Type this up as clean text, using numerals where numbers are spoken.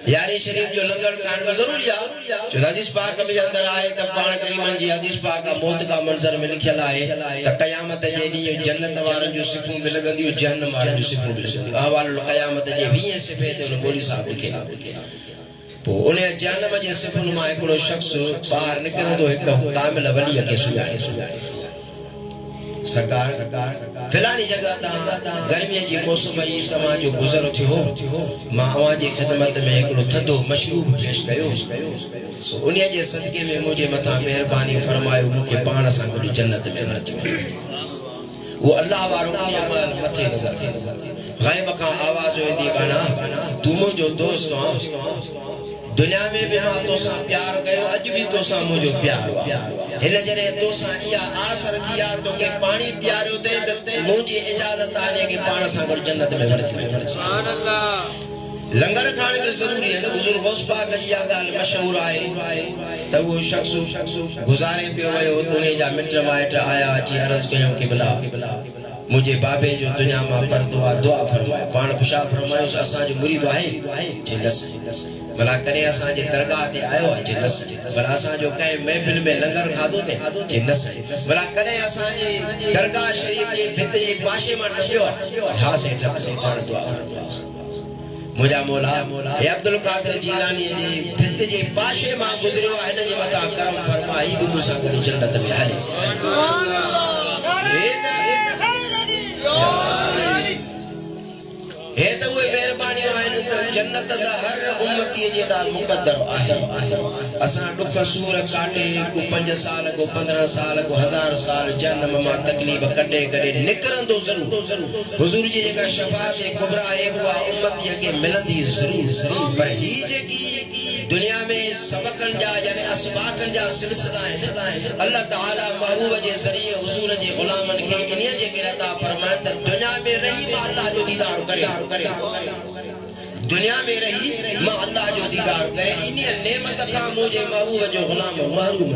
यारी शरीफ जो लंगर खान में जरूरी है जो हदीस पाक में अंदर आए त पाण करीमन जी हदीस पाक का मौत का मंजर में लिखियल है त कयामत जे दी जन्नत वारन जो सिफूं भी लगंदी जहन्नम वारन जो सिफूं भी लगंदी अहवाल कयामत जे 20 सिफे ते उन बोली साहब लिखे पो उन जहन्नम जे सिफुन मां एकड़ो शख्स बाहर निकरंदो एक कामिल वली के सुञाणे सरकार फिलानी जगह ता गर्मी जी मौसम ई तमा जो गुजर थियो मां अवा जी खिदमत में एकड़ो थदो मशरूब पेश कयो सो उन्हें जे सदके में मुझे मथा मेहरबानी फरमायो मुके पाण सा गडी जन्नत में वञ वो अल्लाह वारो मथे नजर गायब का आवाज वेंदी गाना तू मुझो दोस्त आ दुनिया में भी मां तोसा प्यार कयो अज भी तोसा मुझो प्यार हिन जरे तोसा इया आस रखिया तो के पानी प्यारो ते मुझी इजाजत आने के पाण सा गड जन्नत में वञ सुभान अल्लाह लंगर खाने में जरूरी है हुजूर गौस पाक जी या गाल मशहूर आए त वो शख्स गुजारे पियो वयो तोने जा मिट माइट आया जी अर्ज कयो कि बिला मुझे बाबे जो दुनिया में पर दुआ फरमाए पान खुशा फरमायो असा जो मुरीद है जे नस भला करे असा जे दरगाह ते आयो जे नस भला असा जो कई महफिल में लंगर खादो ते जे नस भला करे असा जे दरगाह शरीफ जे भित जे पाशे में टपियो हा से टप से पान दुआ मुझा मौला हे अब्दुल कादिर जीलानी जे भित जे पाशे में गुजरियो है न जे मता करम फरमाई भी मुसा कर जन्नत में हले सुभान अल्लाह हे तो वो मेहरबानी आइन तो जन्नत दा हर उम्मती जे दा मुकद्दर आहे असा दुख सूर काटे को 5 साल को 15 साल को 1000 साल जन्म मा तकलीफ कटे करे निकरंदो जरूर हुजूर जी जेका शफाअत कुबरा है हुआ उम्मती के मिलंदी जरूर पर ही जे की दुनिया में सबकन जा यानी असबाकन जा सिलसिला है अल्लाह ताला महबूब जे जरिए हुजूर जे गुलामन के इन्हीं जे गिरता फरमाए त दुनिया में रही मां अल्लाह जो दीदार करे दुनिया में रही मां अल्लाह जो दीदार करे इन्हीं नेमत का मुझे महबूब जो गुलाम महरूम